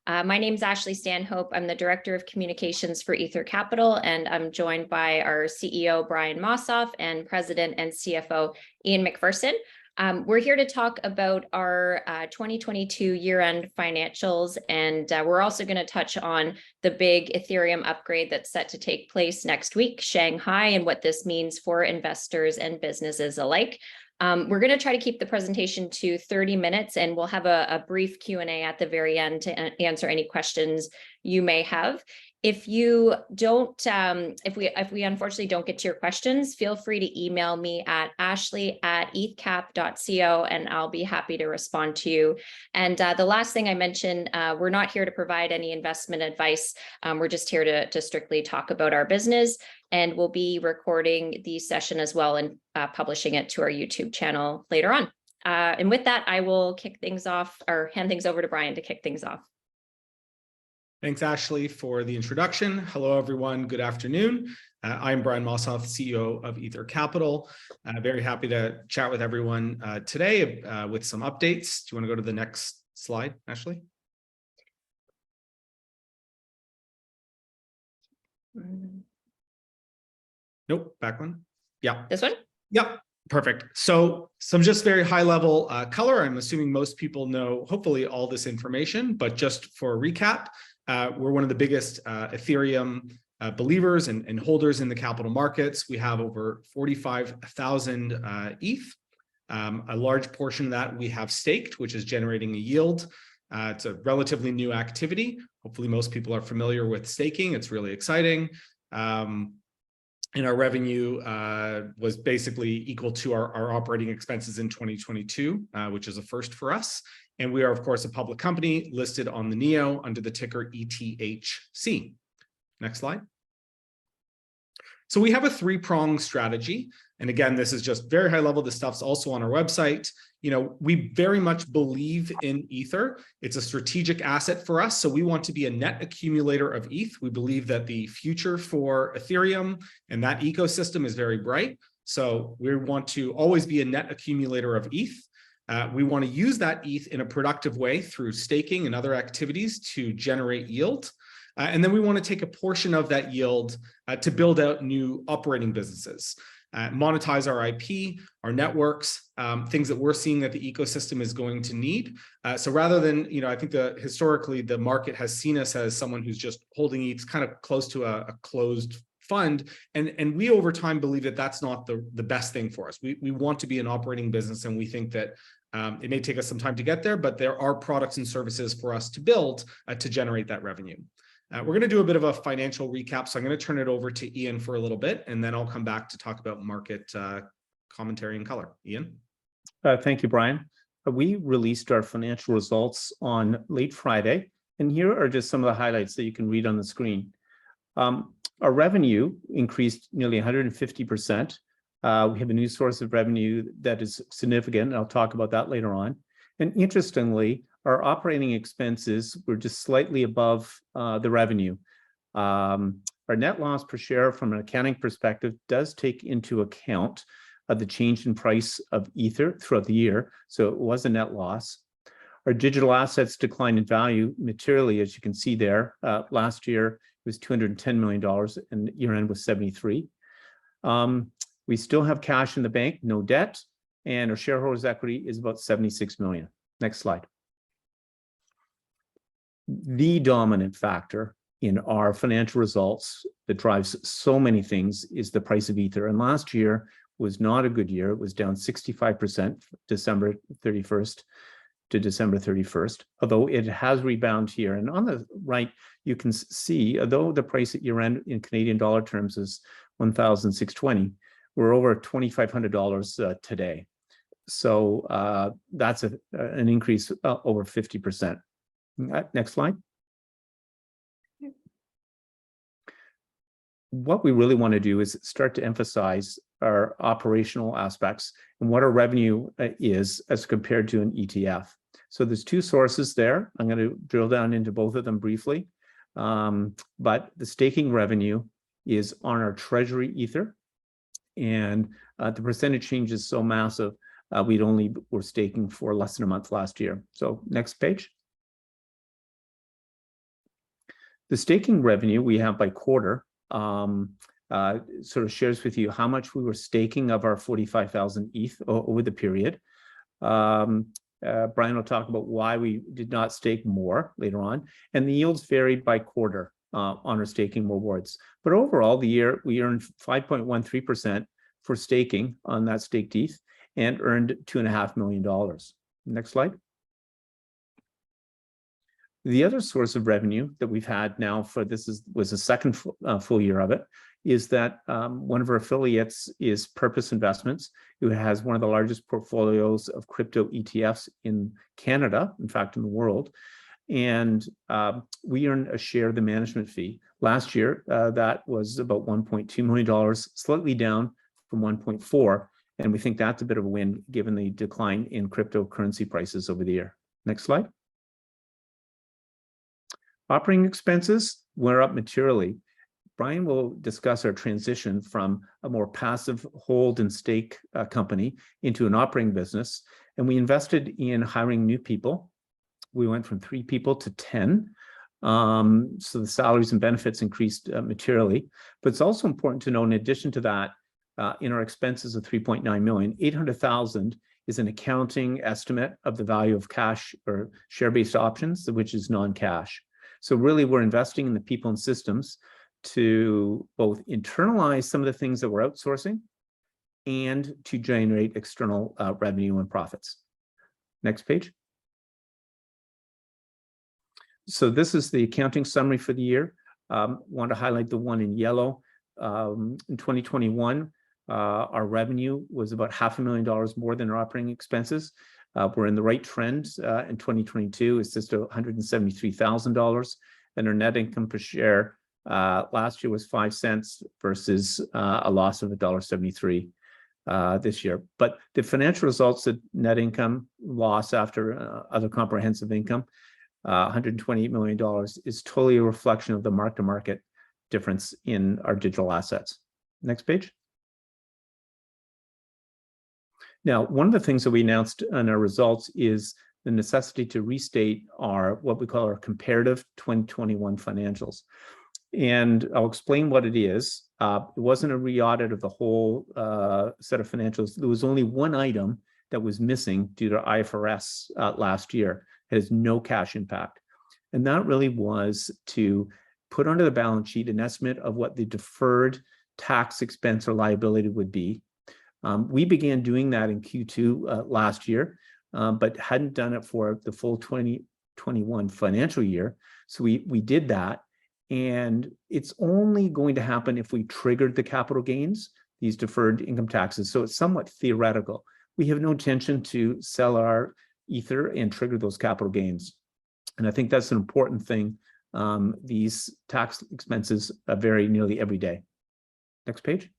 My name is Ashley Stanhope. I'm the Director of Communications for Ether Capital, and I'm joined by our CEO, Brian Mosoff, and President and CFO, Ian McPherson. We're here to talk about our 2022 year-end financials, and we're also going to touch on the big Ethereum upgrade that's set to take place next week, Shanghai, and what this means for investors and businesses alike. We're going to try to keep the presentation to 30 minutes, and we'll have a brief Q&A at the very end to answer any questions you may have. If you don't, if we unfortunately don't get to your questions, feel free to email me at ashley@ethcap.co, and I'll be happy to respond to you. And the last thing I mentioned, we're not here to provide any investment advice. We're just here to strictly talk about our business, and we'll be recording the session as well and publishing it to our YouTube channel later on. And with that, I will kick things off, or hand things over to Brian to kick things off. Thanks, Ashley, for the introduction. Hello, everyone. Good afternoon. I'm Brian Mosoff, CEO of Ether Capital. Very happy to chat with everyone today with some updates. Do you want to go to the next slide, Ashley? Nope, back one. Yeah. This one? Yep. Perfect. So some just very high level color. I'm assuming most people know, hopefully, all this information, but just for a recap, we're one of the biggest Ethereum believers and holders in the capital markets. We have over 45,000 ETH. A large portion of that we have staked, which is generating a yield. It's a relatively new activity. Hopefully, most people are familiar with staking. It's really exciting. And our revenue was basically equal to our operating expenses in 2022, which is a first for us. And we are, of course, a public company listed on the NEO under the ticker ETHC. Next slide. So we have a three-pronged strategy. And again, this is just very high level. This stuff's also on our website. You know, we very much believe in Ether. It's a strategic asset for us. So we want to be a net accumulator of ETH. We believe that the future for Ethereum and that ecosystem is very bright. So we want to always be a net accumulator of ETH. We want to use that ETH in a productive way through staking and other activities to generate yield. And then we want to take a portion of that yield to build out new operating businesses. Monetize our IP, our networks, things that we're seeing that the ecosystem is going to need. So rather than, you know, I think historically the market has seen us as someone who's just holding ETH kind of close to a closed fund. And we over time believe that that's not the best thing for us. We want to be an operating business, and we think that it may take us some time to get there, but there are products and services for us to build to generate that revenue. We're going to do a bit of a financial recap, so I'm going to turn it over to Ian for a little bit, and then I'll come back to talk about market commentary and color. Ian? Thank you, Brian. We released our financial results on late Friday, and here are just some of the highlights that you can read on the screen. Our revenue increased nearly 150%. We have a new source of revenue that is significant, and I'll talk about that later on. And interestingly, our operating expenses were just slightly above the revenue. Our net loss per share from an accounting perspective does take into account the change in price of Ether throughout the year, so it was a net loss. Our digital assets declined in value materially, as you can see there. Last year, it was $210 million, and year-end was 73. We still have cash in the bank, no debt, and our shareholders' equity is about 76 million. Next slide. The dominant factor in our financial results that drives so many things is the price of Ether. And last year was not a good year. It was down 65% December 31st to December 31st, although it has rebounded here. And on the right, you can see, although the price at year-end in Canadian dollar terms is 1,620, we're over $2,500 today. So that's an increase over 50%. Next slide. What we really want to do is start to emphasize our operational aspects and what our revenue is as compared to an ETF. So there's two sources there. I'm going to drill down into both of them briefly. But the staking revenue is on our treasury Ether. And the percentage change is so massive, we were staking for less than a month last year. So next page. The staking revenue we have by quarter sort of shares with you how much we were staking of our 45,000 ETH over the period. Brian will talk about why we did not stake more later on, and the yields varied by quarter on our staking rewards. But overall, the year we earned 5.13% for staking on that staked ETH and earned $2.5 million. Next slide. The other source of revenue that we've had now for was the second full year of it, is that one of our affiliates is Purpose Investments, who has one of the largest portfolios of crypto ETFs in Canada, in fact, in the world. And we earn a share of the management fee. Last year, that was about $1.2 million, slightly down from 1.4. And we think that's a bit of a win given the decline in cryptocurrency prices over the year. Next slide. Operating expenses were up materially. Brian will discuss our transition from a more passive hold and stake company into an operating business. And we invested in hiring new people. We went from 3 people to 10. So the salaries and benefits increased materially. But it's also important to know, in addition to that, in our expenses of $3.9 million, $800,000 is an accounting estimate of the value of cash or share-based options, which is non-cash. So really, we're investing in the people and systems to both internalize some of the things that we're outsourcing and to generate external revenue and profits. Next page. So this is the accounting summary for the year. Want to highlight the one in yellow. In 2021, our revenue was about $500,000 more than our operating expenses. We're in the right trend. In 2022, it's just $173,000. And our net income per share last year was 5 cents versus a loss of $1.73 this year. But the financial results, the net income loss after other comprehensive income, $128 million, is totally a reflection of the mark-to-market difference in our digital assets. Next page. Now, one of the things that we announced in our results is the necessity to restate what we call our comparative 2021 financials. And I'll explain what it is. It wasn't a re-audit of the whole set of financials. There was only one item that was missing due to IFRS last year. It has no cash impact. And that really was to put onto the balance sheet an estimate of what the deferred tax expense or liability would be. We began doing that in Q2 last year, but hadn't done it for the full 2021 financial year. So we did that. And it's only going to happen if we triggered the capital gains, these deferred income taxes. So it's somewhat theoretical. We have no intention to sell our Ether and trigger those capital gains. And I think that's an important thing. These tax expenses vary nearly every day. Next page.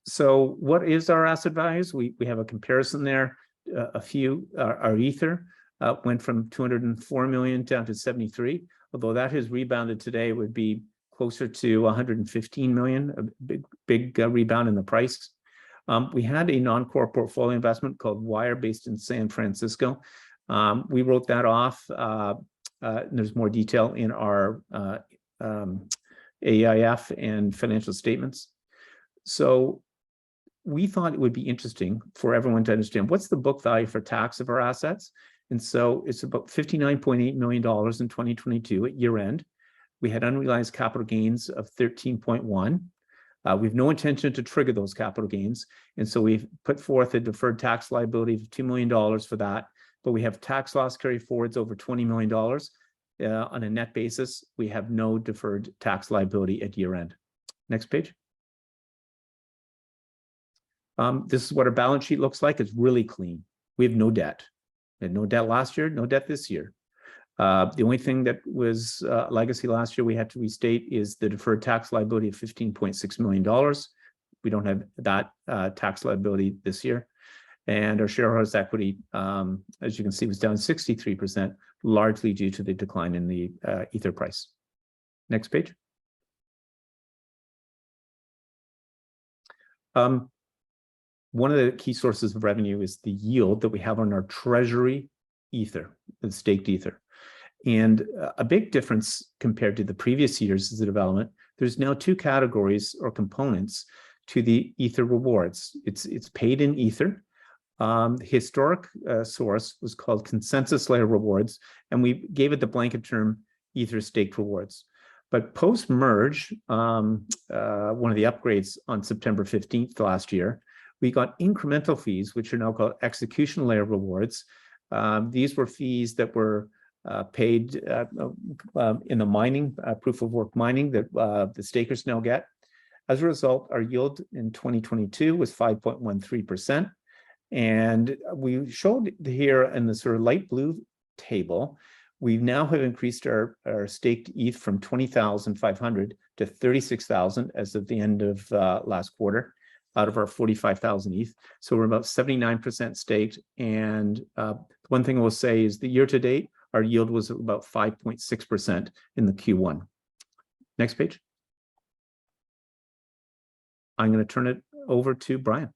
So what is our asset values? We have a comparison there. Our Ether went from 204 million down to 73, although that has rebounded today. It would be closer to 115 million, a big rebound in the price. We had a non-core portfolio investment called Wire based in San Francisco. We wrote that off. There's more detail in our AIF and financial statements. So we thought it would be interesting for everyone to understand what's the book value for tax of our assets. And so it's about $59.8 million in 2022 at year end. We had unrealized capital gains of 13.1. We have no intention to trigger those capital gains. And so we've put forth a deferred tax liability of $2 million for that. But we have tax loss carry forwards over $20 million. On a net basis, we have no deferred tax liability at year end. Next page. This is what our balance sheet looks like. It's really clean. We have no debt. We had no debt last year, no debt this year. The only thing that was legacy last year we had to restate is the deferred tax liability of $15.6 million. We don't have that tax liability this year. And our shareholders' equity, as you can see, was down 63%, largely due to the decline in the Ether price. Next page. One of the key sources of revenue is the yield that we have on our treasury Ether, the staked Ether. And a big difference compared to the previous years of the development, there's now two categories or components to the Ether rewards. It's paid in Ether. The historic source was called consensus layer rewards, and we gave it the blanket term Ether staked rewards. But post-merge, one of the upgrades on September 15th last year, we got incremental fees, which are now called execution layer rewards. These were fees that were paid in the mining, proof of work mining that the stakers now get. As a result, our yield in 2022 was 5.13%. And we showed here in the sort of light blue table, we now have increased our staked ETH from 20,500 to 36,000 as of the end of last quarter, out of our 45,000 ETH. So we're about 79% staked. And one thing I will say is the year to date, our yield was about 5.6% in the Q1. Next page. I'm going to turn it over to Brian.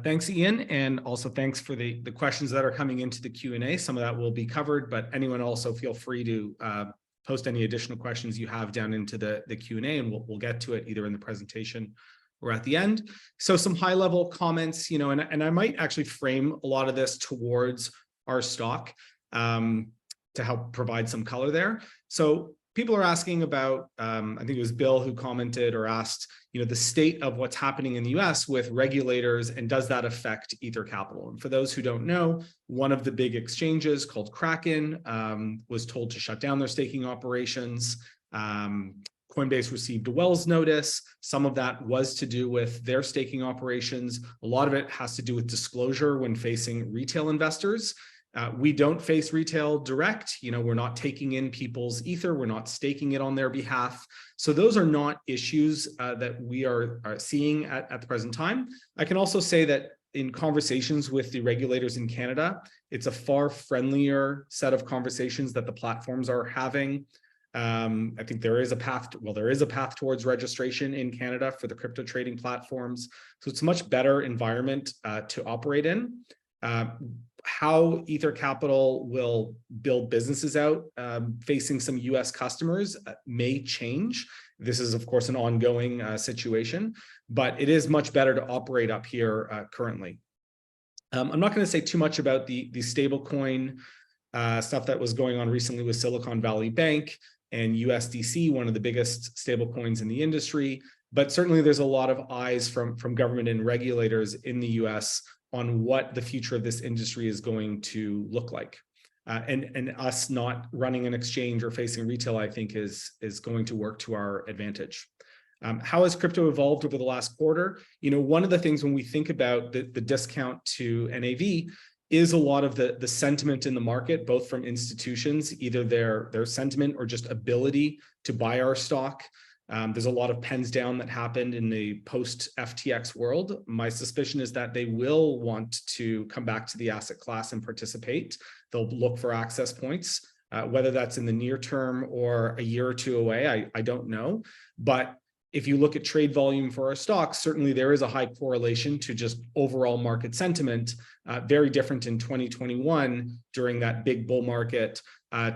Thanks, Ian, and also thanks for the questions that are coming into the Q&A. Some of that will be covered, but anyone also feel free to post any additional questions you have down into the Q&A, and we'll get to it either in the presentation or at the end. So some high-level comments, and I might actually frame a lot of this towards our stock to help provide some color there. So people are asking about, I think it was Bill who commented or asked, the state of what's happening in the US with regulators, and does that affect Ether Capital? And for those who don't know, one of the big exchanges called Kraken was told to shut down their staking operations. Coinbase received a Wells notice. Some of that was to do with their staking operations. A lot of it has to do with disclosure when facing retail investors. We don't face retail direct, we're not taking in people's Ether, we're not staking it on their behalf. So those are not issues that we are seeing at the present time. I can also say that in conversations with the regulators in Canada, it's a far friendlier set of conversations that the platforms are having. I think there is a path, there is a path towards registration in Canada for the crypto trading platforms. So it's a much better environment to operate in. How Ether Capital will build businesses out facing some US customers may change. This is, of course, an ongoing situation, but it is much better to operate up here currently. I'm not going to say too much about the stablecoin stuff that was going on recently with Silicon Valley Bank and USDC, one of the biggest stablecoins in the industry, but certainly there's a lot of eyes from government and regulators in the US on what the future of this industry is going to look like. And us not running an exchange or facing retail, I think, is going to work to our advantage. How has crypto evolved over the last quarter? One of the things when we think about the discount to NAV is a lot of the sentiment in the market, both from institutions, either their sentiment or just ability to buy our stock. There's a lot of pens down that happened in the post-FTX world. My suspicion is that they will want to come back to the asset class and participate. They'll look for access points, whether that's in the near term or a year or two away, I don't know. But if you look at trade volume for our stocks, certainly there is a high correlation to just overall market sentiment, very different in 2021 during that big bull market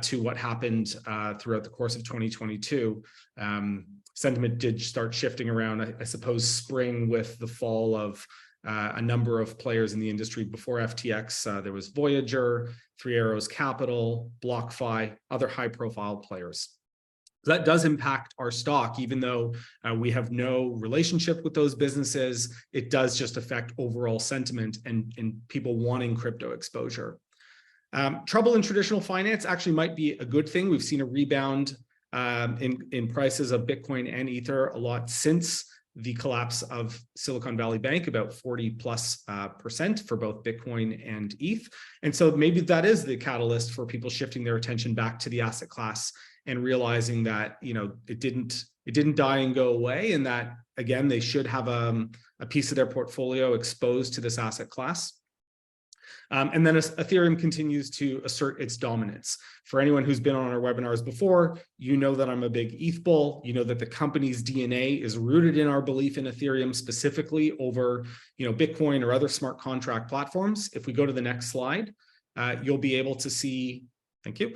to what happened throughout the course of 2022. Sentiment did start shifting around, I suppose, spring with the fall of a number of players in the industry. Before FTX, there was Voyager, Three Arrows Capital, BlockFi, other high-profile players. That does impact our stock, even though we have no relationship with those businesses. It does just affect overall sentiment and people wanting crypto exposure. Trouble in traditional finance actually might be a good thing. We've seen a rebound in prices of Bitcoin and Ether a lot since the collapse of Silicon Valley Bank, about 40+% for both Bitcoin and ETH. And so maybe that is the catalyst for people shifting their attention back to the asset class and realizing that, it didn't die and go away, and that, again, they should have a piece of their portfolio exposed to this asset class. And then as Ethereum continues to assert its dominance. For anyone who's been on our webinars before, you know that I'm a big ETH bull. You know that the company's DNA is rooted in our belief in Ethereum specifically over, Bitcoin or other smart contract platforms. If we go to the next slide, you'll be able to see Thank you.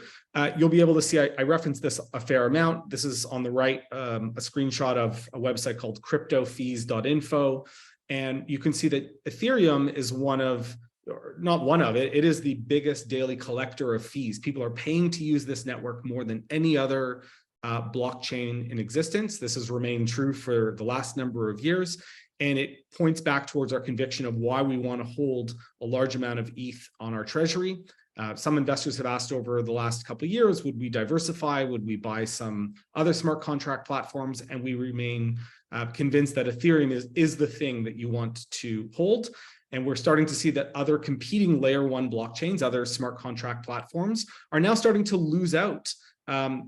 You'll be able to see, I referenced this a fair amount. This is on the right, a screenshot of a website called cryptofees.info. And you can see that Ethereum is it is the biggest daily collector of fees. People are paying to use this network more than any other blockchain in existence. This has remained true for the last number of years. And it points back towards our conviction of why we want to hold a large amount of ETH on our treasury. Some investors have asked over the last couple of years, would we diversify? Would we buy some other smart contract platforms? And we remain convinced that Ethereum is the thing that you want to hold. And we're starting to see that other competing layer one blockchains, other smart contract platforms, are now starting to lose out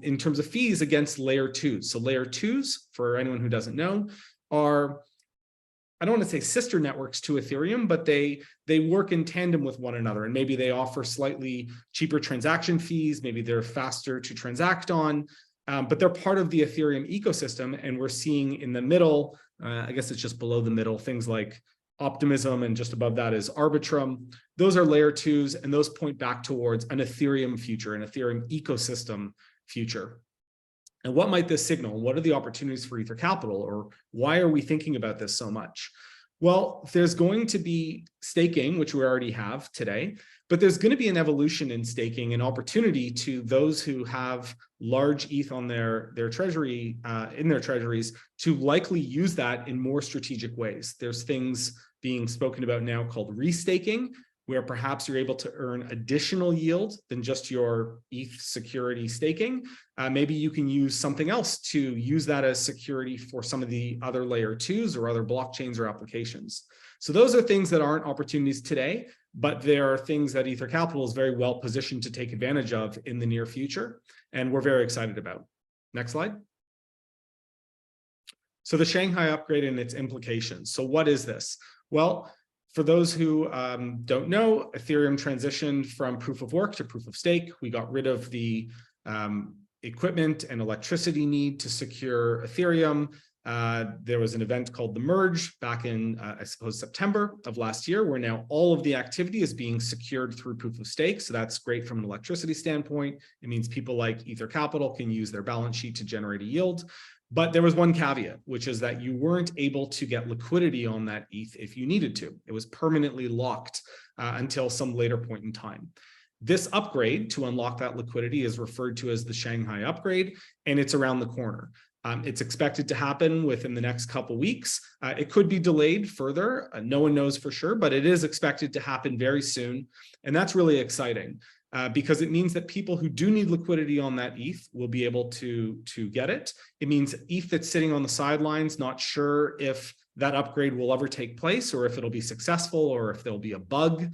in terms of fees against layer twos. So layer twos, for anyone who doesn't know, are, I don't want to say sister networks to Ethereum, but they work in tandem with one another. And maybe they offer slightly cheaper transaction fees. Maybe they're faster to transact on, but they're part of the Ethereum ecosystem. And we're seeing in the middle, I guess it's just below the middle, things like Optimism, and just above that is Arbitrum. Those are layer twos, and those point back towards an Ethereum future, an Ethereum ecosystem future. And what might this signal? What are the opportunities for Ether Capital, or why are we thinking about this so much? Well, there's going to be staking, which we already have today, but there's going to be an evolution in staking, an opportunity to those who have large ETH on their treasury, in their treasuries, to likely use that in more strategic ways. There's things being spoken about now called restaking, where perhaps you're able to earn additional yield than just your ETH security staking. Maybe you can use something else to use that as security for some of the other layer twos or other blockchains or applications. So those are things that aren't opportunities today, but there are things that Ether Capital is very well positioned to take advantage of in the near future, and we're very excited about. Next slide. So the Shanghai upgrade and its implications. So what is this? Well, for those who don't know, Ethereum transitioned from proof of work to proof of stake. We got rid of the equipment and electricity need to secure Ethereum. There was an event called the Merge back in, I suppose, September of last year, where now all of the activity is being secured through proof of stake. So that's great from an electricity standpoint. It means people like Ether Capital can use their balance sheet to generate a yield. But there was one caveat, which is that you weren't able to get liquidity on that ETH if you needed to. It was permanently locked until some later point in time. This upgrade to unlock that liquidity is referred to as the Shanghai upgrade, and it's around the corner. It's expected to happen within the next couple of weeks. It could be delayed further. No one knows for sure, but it is expected to happen very soon. And that's really exciting. Because it means that people who do need liquidity on that ETH will be able to get it. It means ETH that's sitting on the sidelines, not sure if that upgrade will ever take place, or if it'll be successful, or if there'll be a bug,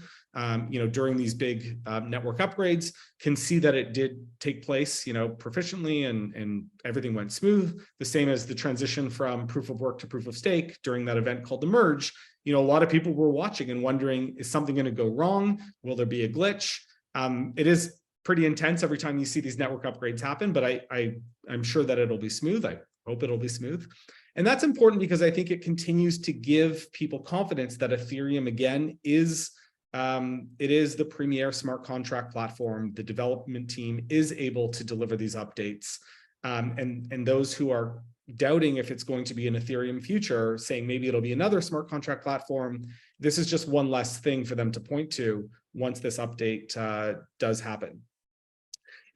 during these big network upgrades, can see that it did take place, proficiently, and everything went smooth. The same as the transition from proof of work to proof of stake during that event called the Merge. A lot of people were watching and wondering, is something going to go wrong? Will there be a glitch? It is pretty intense every time you see these network upgrades happen, but I'm sure that it'll be smooth. I hope it'll be smooth. And that's important because I think it continues to give people confidence that Ethereum, again, is the premier smart contract platform. The development team is able to deliver these updates. And those who are doubting if it's going to be an Ethereum future, saying maybe it'll be another smart contract platform, this is just one less thing for them to point to once this update does happen.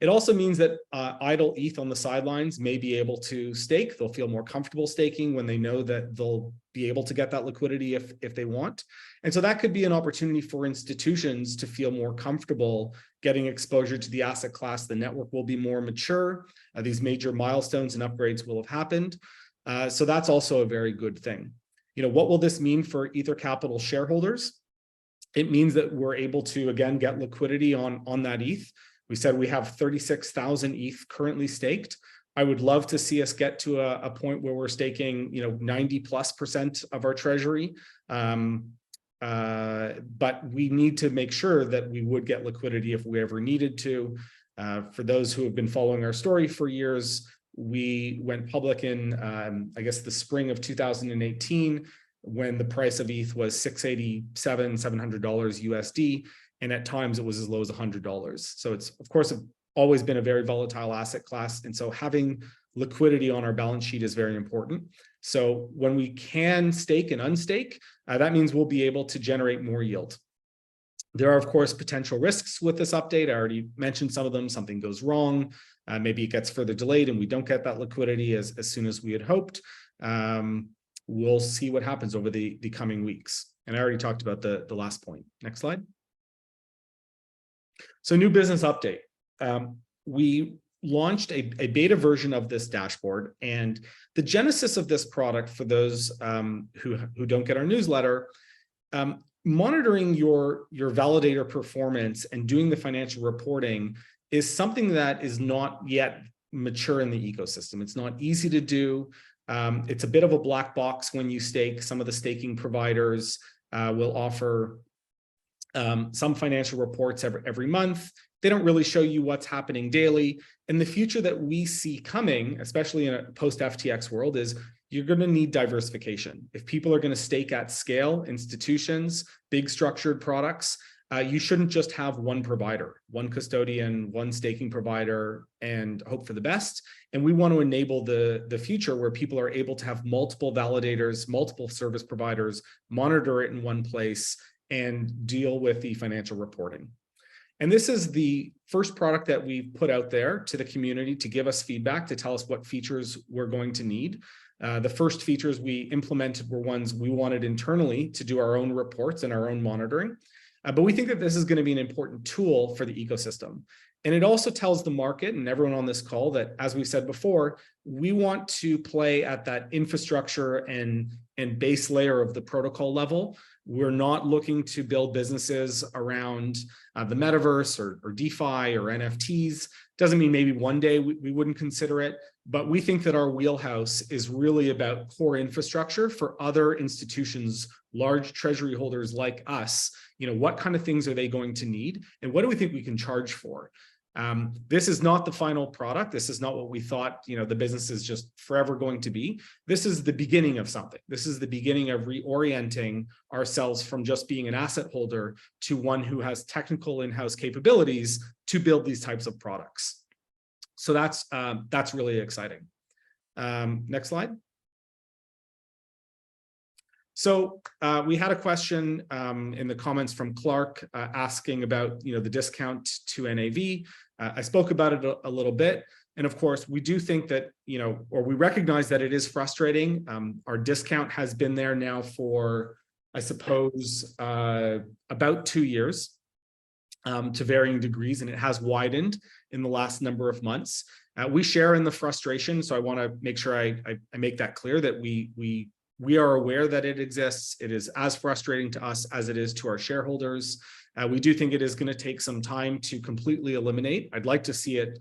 It also means that idle ETH on the sidelines may be able to stake. They'll feel more comfortable staking when they know that they'll be able to get that liquidity if they want. And so that could be an opportunity for institutions to feel more comfortable getting exposure to the asset class. The network will be more mature. These major milestones and upgrades will have happened. So that's also a very good thing. What will this mean for Ether Capital shareholders? It means that we're able to, again, get liquidity on that ETH. We said we have 36,000 ETH currently staked. I would love to see us get to a point where we're staking, 90+% of our treasury. But we need to make sure that we would get liquidity if we ever needed to. For those who have been following our story for years, we went public in, I guess, the spring of 2018, when the price of ETH was $687, $700 USD. And at times it was as low as $100. So it's, of course, a always been a very volatile asset class. And so having liquidity on our balance sheet is very important. So when we can stake and unstake, that means we'll be able to generate more yield. There are, of course, potential risks with this update. I already mentioned some of them. Something goes wrong. Maybe it gets further delayed and we don't get that liquidity as soon as we had hoped. We'll see what happens over the coming weeks. And I already talked about the last point. Next slide. So new business update. We launched a beta version of this dashboard, and the genesis of this product, for those who don't get our newsletter, monitoring your validator performance and doing the financial reporting is something that is not yet mature in the ecosystem. It's not easy to do. It's a bit of a black box when you stake. Some of the staking providers will offer some financial reports every month. They don't really show you what's happening daily. And the future that we see coming, especially in a post-FTX world, is you're going to need diversification. If people are going to stake at scale, institutions, big structured products, you shouldn't just have one provider, one custodian, one staking provider, and hope for the best. And we want to enable the future where people are able to have multiple validators, multiple service providers, monitor it in one place, and deal with the financial reporting. And this is the first product that we put out there to the community to give us feedback, to tell us what features we're going to need. The first features we implemented were ones we wanted internally to do our own reports and our own monitoring. But we think that this is going to be an important tool for the ecosystem. And it also tells the market and everyone on this call that, as we said before, we want to play at that infrastructure and base layer of the protocol level. We're not looking to build businesses around the metaverse or DeFi or NFTs. Doesn't mean maybe one day we wouldn't consider it, but we think that our wheelhouse is really about core infrastructure for other institutions, large treasury holders like us. You know, what kind of things are they going to need? And what do we think we can charge for? This is not the final product. This is not what we thought, you know, the business is just forever going to be. This is the beginning of something. This is the beginning of reorienting ourselves from just being an asset holder to one who has technical in-house capabilities to build these types of products. So that's really exciting. Next slide. So we had a question in the comments from Clark asking about, you know, the discount to NAV. I spoke about it a little bit. And of course, we do think that, you know, or we recognize that it is frustrating. Our discount has been there now for, I suppose, about 2 years to varying degrees, and it has widened in the last number of months. We share in the frustration. So I want to make sure I make that clear that we are aware that it exists. It is as frustrating to us as it is to our shareholders. We do think it is going to take some time to completely eliminate. I'd like to see it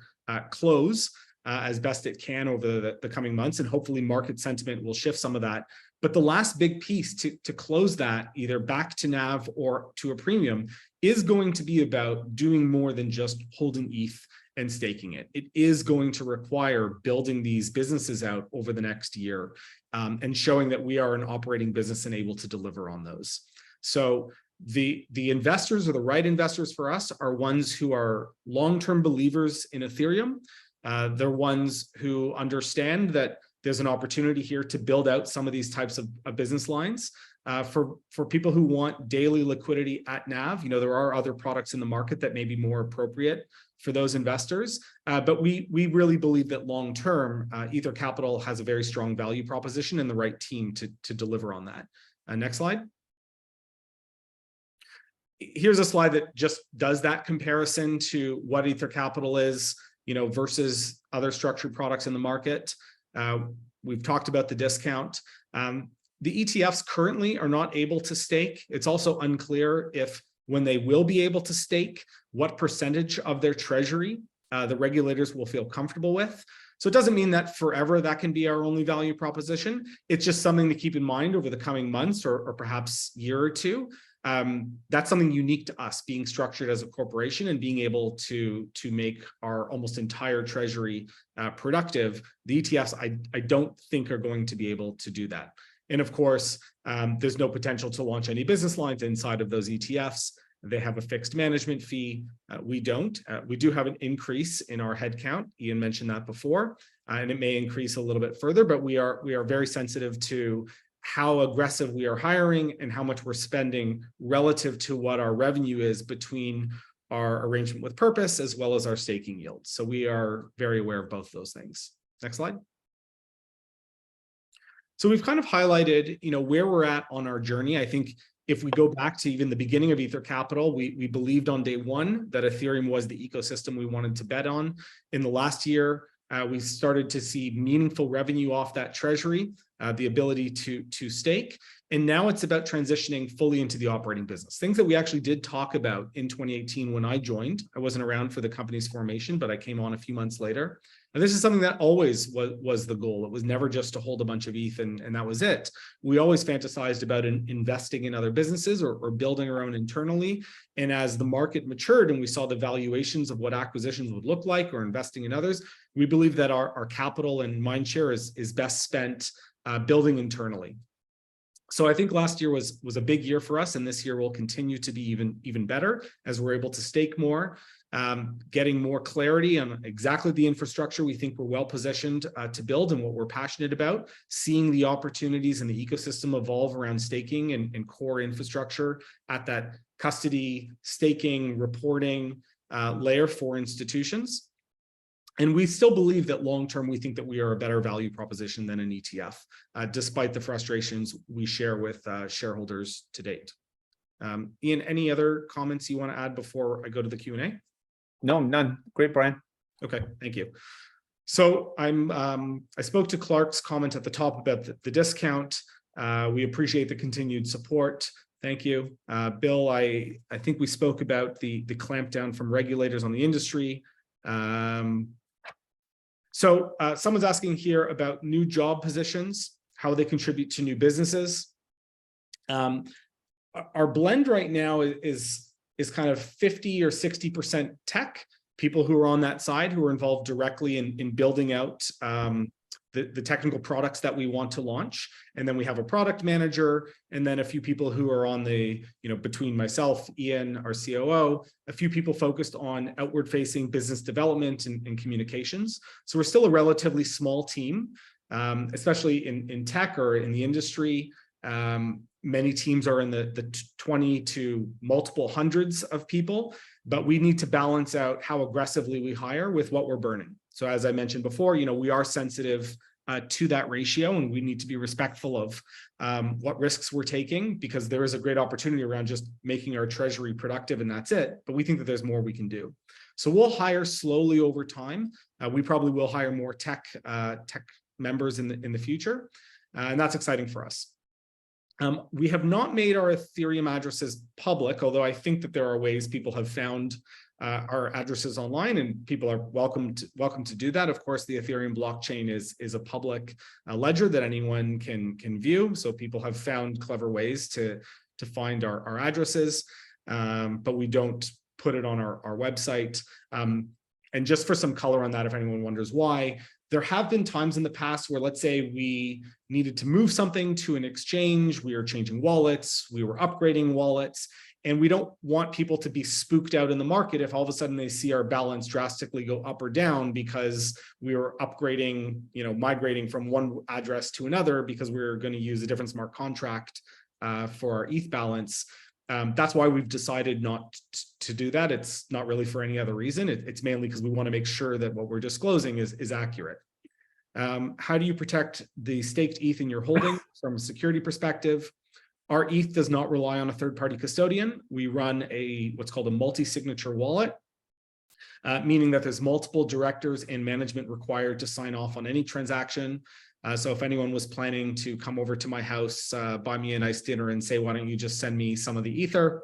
close as best it can over the coming months, and hopefully market sentiment will shift some of that. But the last big piece to close that, either back to NAV or to a premium, is going to be about doing more than just holding ETH and staking it. It is going to require building these businesses out over the next year and showing that we are an operating business and able to deliver on those. So the investors, or the right investors for us, are ones who are long-term believers in Ethereum. They're ones who understand that there's an opportunity here to build out some of these types of business lines. For people who want daily liquidity at NAV, you know, there are other products in the market that may be more appropriate for those investors. But we really believe that long-term, Ether Capital has a very strong value proposition and the right team to deliver on that. Next slide. Here's a slide that just does that comparison to what Ether Capital is, you know, versus other structured products in the market. We've talked about the discount. The ETFs currently are not able to stake. It's also unclear if, when they will be able to stake, what percentage of their treasury the regulators will feel comfortable with. So it doesn't mean that forever that can be our only value proposition. It's just something to keep in mind over the coming months or perhaps year or two. That's something unique to us, being structured as a corporation and being able to make our almost entire treasury productive. The ETFs, I don't think, are going to be able to do that. And of course, there's no potential to launch any business lines inside of those ETFs. They have a fixed management fee. We don't. We do have an increase in our headcount. Ian mentioned that before, and it may increase a little bit further, but we are very sensitive to how aggressive we are hiring and how much we're spending relative to what our revenue is between our arrangement with Purpose as well as our staking yields. So we are very aware of both those things. Next slide. So we've kind of highlighted, where we're at on our journey. I think if we go back to even the beginning of Ether Capital, we believed on day one that Ethereum was the ecosystem we wanted to bet on. In the last year, we started to see meaningful revenue off that treasury, the ability to stake. And now it's about transitioning fully into the operating business. Things that we actually did talk about in 2018 when I joined. I wasn't around for the company's formation, but I came on a few months later. And this is something that always was the goal. It was never just to hold a bunch of ETH and that was it. We always fantasized about investing in other businesses or building our own internally. And as the market matured and we saw the valuations of what acquisitions would look like or investing in others, we believe that our capital and mind share is best spent building internally. So I think last year was a big year for us, and this year will continue to be even better as we're able to stake more, getting more clarity on exactly the infrastructure we think we're well positioned to build and what we're passionate about, seeing the opportunities in the ecosystem evolve around staking and core infrastructure at that custody, staking, reporting layer for institutions. And we still believe that long-term, we think that we are a better value proposition than an ETF, despite the frustrations we share with shareholders to date. Ian, any other comments you want to add before I go to the Q&A? No, none. Great, Brian. Okay, thank you. So I spoke to Clark's comment at the top about the discount. We appreciate the continued support. Thank you. Bill, I think we spoke about the clampdown from regulators on the industry. So someone's asking here about new job positions, how they contribute to new businesses. Our blend right now is kind of 50 or 60% tech, people who are on that side who are involved directly in building out the technical products that we want to launch. And then we have a product manager, and then a few people who are on the, between myself, Ian, our COO, a few people focused on outward facing business development and communications. So we're still a relatively small team, especially in tech or in the industry. Many teams are in the 20 to multiple hundreds of people, but we need to balance out how aggressively we hire with what we're burning. So as I mentioned before, we are sensitive to that ratio, and we need to be respectful of what risks we're taking, because there is a great opportunity around just making our treasury productive and that's it. But we think that there's more we can do. So we'll hire slowly over time. We probably will hire more tech members in the future, and that's exciting for us. We have not made our Ethereum addresses public, although I think that there are ways people have found our addresses online, and people are welcome to do that. Of course, the Ethereum blockchain is a public ledger that anyone can view. So people have found clever ways to find our addresses, but we don't put it on our website. And just for some color on that, if anyone wonders why, there have been times in the past where, let's say, we needed to move something to an exchange, we were changing wallets, we were upgrading wallets, and we don't want people to be spooked out in the market if all of a sudden they see our balance drastically go up or down because we were upgrading, migrating from one address to another because we were going to use a different smart contract for our ETH balance. That's why we've decided not to do that. It's not really for any other reason. It's mainly because we want to make sure that what we're disclosing is accurate. How do you protect the staked ETH in your holding from a security perspective? Our ETH does not rely on a third-party custodian. We run what's called a multi-signature wallet, meaning that there's multiple directors and management required to sign off on any transaction. So if anyone was planning to come over to my house, buy me a nice dinner and say, why don't you just send me some of the Ether?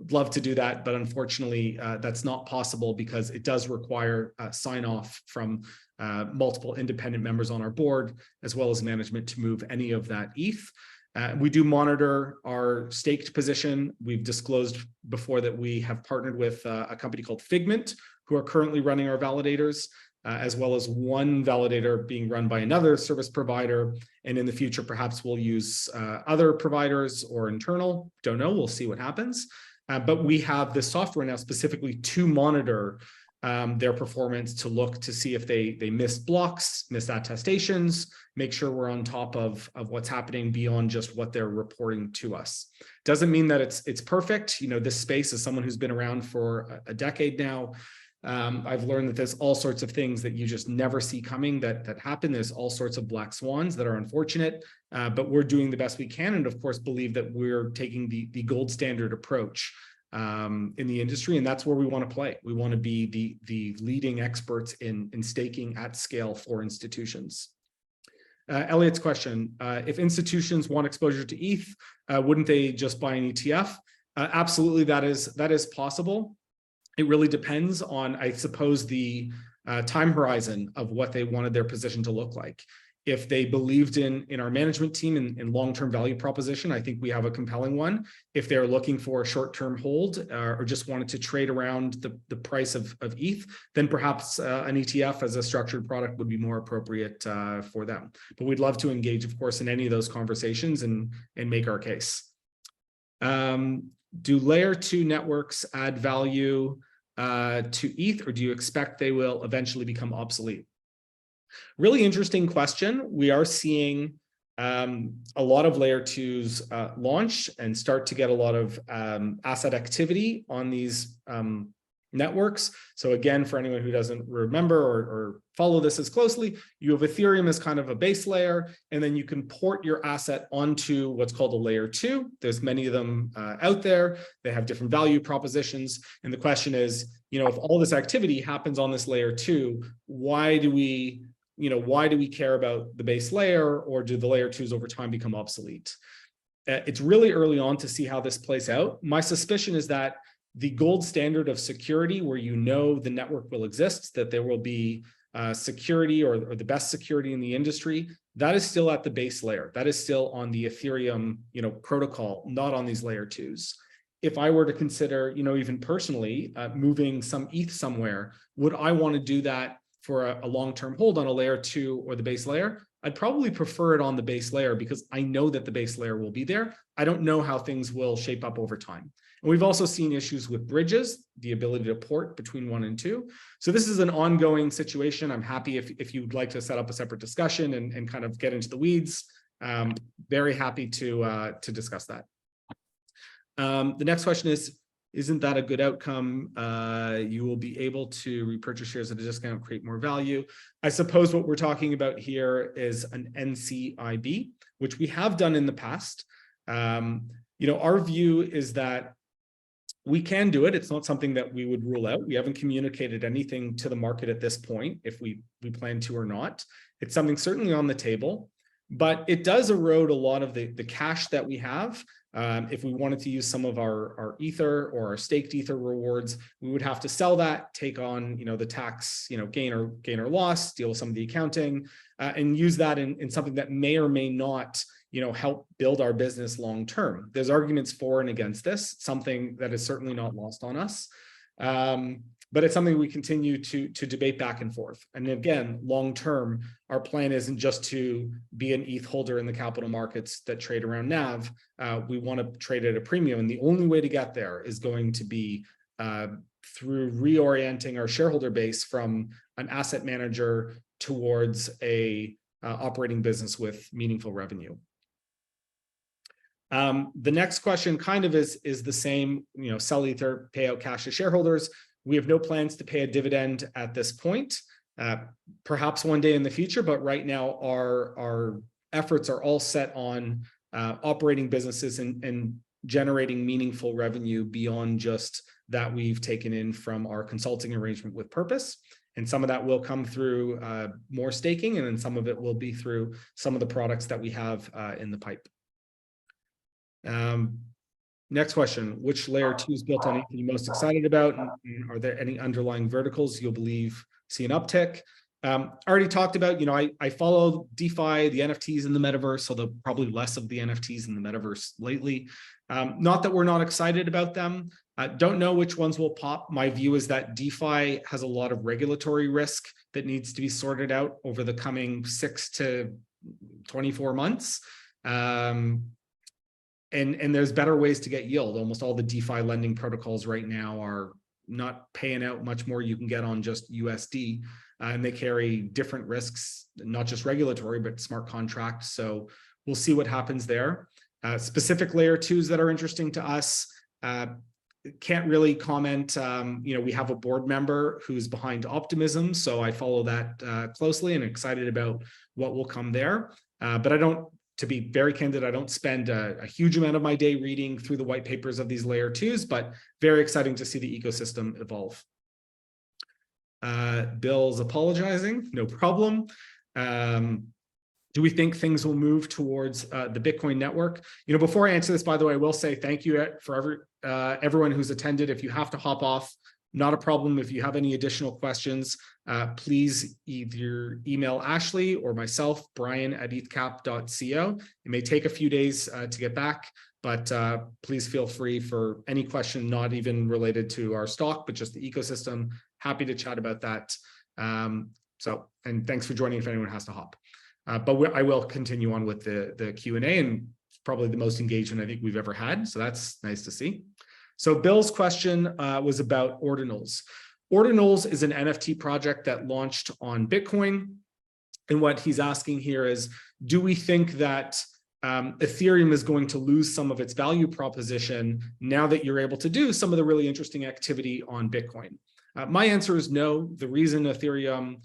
I'd love to do that, but unfortunately, that's not possible because it does require sign off from multiple independent members on our board, as well as management to move any of that ETH. We do monitor our staked position. We've disclosed before that we have partnered with a company called Figment, who are currently running our validators, as well as one validator being run by another service provider. And in the future, perhaps we'll use other providers or internal. Don't know. We'll see what happens. But we have the software now specifically to monitor their performance, to look to see if they missed blocks, missed attestations, make sure we're on top of what's happening beyond just what they're reporting to us. Doesn't mean that it's perfect. You know, this space, as someone who's been around for a decade now, I've learned that there's all sorts of things that you just never see coming that happen. There's all sorts of black swans that are unfortunate, but we're doing the best we can, and of course believe that we're taking the gold standard approach in the industry, and that's where we want to play. We want to be the leading experts in staking at scale for institutions. Elliot's question: if institutions want exposure to ETH, wouldn't they just buy an ETF? Absolutely, that is possible. It really depends on, I suppose, the time horizon of what they wanted their position to look like. If they believed in our management team and long-term value proposition, I think we have a compelling one. If they're looking for a short-term hold or just wanted to trade around the price of ETH, then perhaps an ETF as a structured product would be more appropriate for them. But we'd love to engage, of course, in any of those conversations and make our case. Do layer 2 networks add value to ETH, or do you expect they will eventually become obsolete? Really interesting question. We are seeing a lot of layer 2s launch and start to get a lot of asset activity on these networks. So again, for anyone who doesn't remember or follow this as closely, you have Ethereum as kind of a base layer, and then you can port your asset onto what's called a layer 2. There's many of them out there. They have different value propositions. And the question is, you know, if all this activity happens on this layer 2, why do we care about the base layer, or do the layer 2s over time become obsolete? It's really early on to see how this plays out. My suspicion is that the gold standard of security, where you know the network will exist, that there will be security or the best security in the industry, that is still at the base layer. That is still on the Ethereum, protocol, not on these layer 2s. If I were to consider, even personally, moving some ETH somewhere, would I want to do that for a long-term hold on a layer 2 or the base layer? I'd probably prefer it on the base layer because I know that the base layer will be there. I don't know how things will shape up over time. And we've also seen issues with bridges, the ability to port between 1 and 2. So this is an ongoing situation. I'm happy if you'd like to set up a separate discussion and kind of get into the weeds. Very happy to discuss that. The next question is, isn't that a good outcome? You will be able to repurchase shares at a discount, create more value. I suppose what we're talking about here is an NCIB, which we have done in the past. Our view is that we can do it. It's not something that we would rule out. We haven't communicated anything to the market at this point, if we plan to or not. It's something certainly on the table, but it does erode a lot of the cash that we have. If we wanted to use some of our Ether or our staked Ether rewards, we would have to sell that, take on the tax gain or loss, deal with some of the accounting, and use that in something that may or may not help build our business long term. There's arguments for and against this, something that is certainly not lost on us. But it's something we continue to debate back and forth. And again, long term, our plan isn't just to be an ETH holder in the capital markets that trade around NAV. We want to trade at a premium. And the only way to get there is going to be through reorienting our shareholder base from an asset manager towards a operating business with meaningful revenue. The next question kind of is the same, sell Ether, pay out cash to shareholders. We have no plans to pay a dividend at this point, perhaps one day in the future, but right now our efforts are all set on operating businesses and generating meaningful revenue beyond just that we've taken in from our consulting arrangement with Purpose. And some of that will come through more staking, and then some of it will be through some of the products that we have in the pipe. Next question, which layer 2s built on ETH are you most excited about? And are there any underlying verticals you'll believe see an uptick? I already talked about, I follow DeFi, the NFTs in the metaverse, although probably less of the NFTs in the metaverse lately. Not that we're not excited about them. Don't know which ones will pop. My view is that DeFi has a lot of regulatory risk that needs to be sorted out over the coming 6 to 24 months. and there's better ways to get yield. Almost all the DeFi lending protocols right now are not paying out much more you can get on just USD, and they carry different risks, not just regulatory, but smart contracts. So we'll see what happens there. Specific layer twos that are interesting to us, can't really comment. We have a board member who's behind Optimism, so I follow that closely and excited about what will come there. But I don't, to be very candid, I don't spend a huge amount of my day reading through the white papers of these layer twos, but very exciting to see the ecosystem evolve. Bill's apologizing, no problem. Do we think things will move towards the Bitcoin network? Before I answer this, by the way, I will say thank you for everyone who's attended. If you have to hop off, not a problem. If you have any additional questions, please either email Ashley or myself, brian@ethcap.co. It may take a few days to get back, but please feel free for any question, not even related to our stock, but just the ecosystem. Happy to chat about that. And thanks for joining if anyone has to hop. But I will continue on with the Q&A, and it's probably the most engagement I think we've ever had. So that's nice to see. So Bill's question was about Ordinals. Ordinals is an NFT project that launched on Bitcoin. And what he's asking here is, do we think that Ethereum is going to lose some of its value proposition now that you're able to do some of the really interesting activity on Bitcoin? My answer is no. The reason Ethereum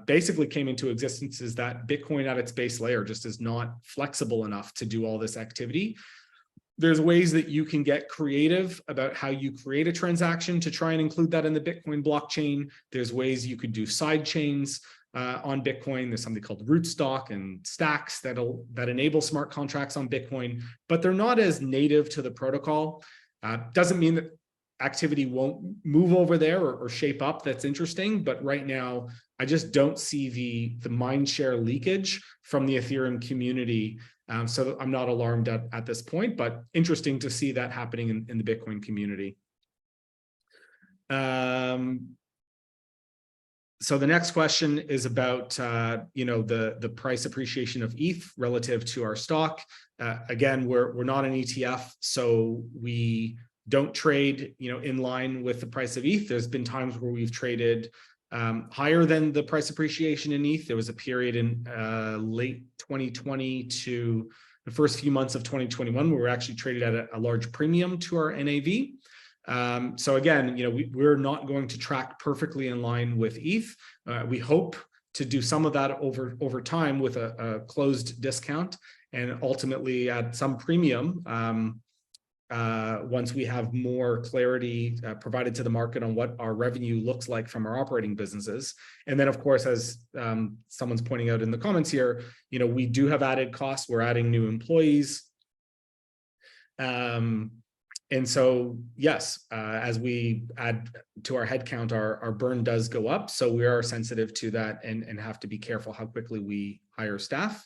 basically came into existence is that Bitcoin at its base layer just is not flexible enough to do all this activity. There's ways that you can get creative about how you create a transaction to try and include that in the Bitcoin blockchain. There's ways you could do side chains on Bitcoin. There's something called rootstock and stacks that enable smart contracts on Bitcoin, but they're not as native to the protocol. Doesn't mean that activity won't move over there or shape up. That's interesting, but right now I just don't see the mind share leakage from the Ethereum community. So I'm not alarmed at this point, but interesting to see that happening in the Bitcoin community. So the next question is about the price appreciation of ETH relative to our stock. Again, we're not an ETF, so we don't trade in line with the price of ETH. There's been times where we've traded higher than the price appreciation in ETH. There was a period in late 2020 to the first few months of 2021 where we were actually traded at a large premium to our NAV. So again, we're not going to track perfectly in line with ETH. We hope to do some of that over time with a closed discount, and ultimately at some premium once we have more clarity provided to the market on what our revenue looks like from our operating businesses. And then, of course, as someone's pointing out in the comments here, we do have added costs. We're adding new employees. And so, yes, as we add to our headcount, our burn does go up. So we are sensitive to that and have to be careful how quickly we hire staff.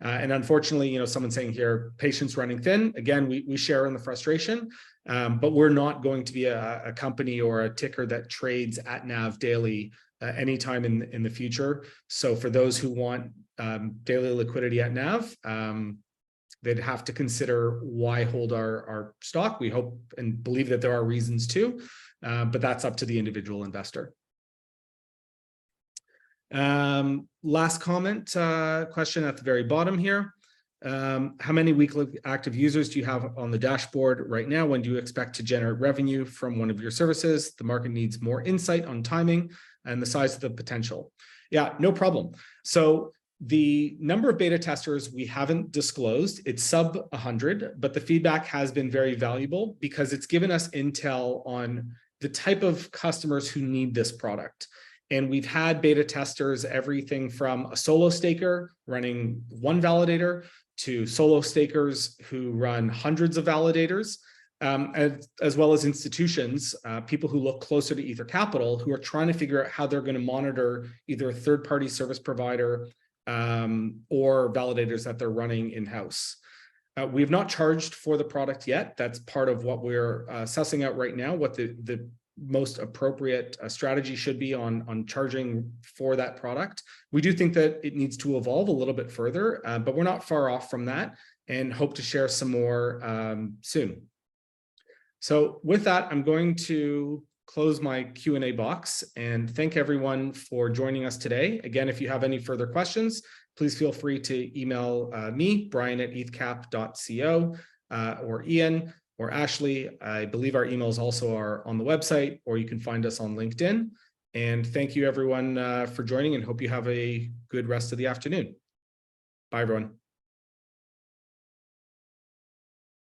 And unfortunately, someone's saying here, patience running thin. Again, we share in the frustration, but we're not going to be a company or a ticker that trades at NAV daily anytime in the future. So for those who want daily liquidity at NAV, they'd have to consider why hold our stock. We hope and believe that there are reasons too, but that's up to the individual investor. Last comment, question at the very bottom here. How many weekly active users do you have on the dashboard right now? When do you expect to generate revenue from one of your services? The market needs more insight on timing and the size of the potential. Yeah, no problem. So the number of beta testers we haven't disclosed, it's sub 100, but the feedback has been very valuable because it's given us intel on the type of customers who need this product. And we've had beta testers, everything from a solo staker running one validator to solo stakers who run hundreds of validators, as well as institutions, people who look closer to Ether Capital, who are trying to figure out how they're going to monitor either a third-party service provider or validators that they're running in-house. We've not charged for the product yet. That's part of what we're sussing out right now, what the most appropriate strategy should be on charging for that product. We do think that it needs to evolve a little bit further, but we're not far off from that. and hope to share some more soon. So with that, I'm going to close my Q&A box and thank everyone for joining us today. Again, if you have any further questions, please feel free to email me, Brian at ethcap.co, or Ian or Ashley. I believe our emails also are on the website, or you can find us on LinkedIn. And thank you everyone for joining, and hope you have a good rest of the afternoon. Bye everyone.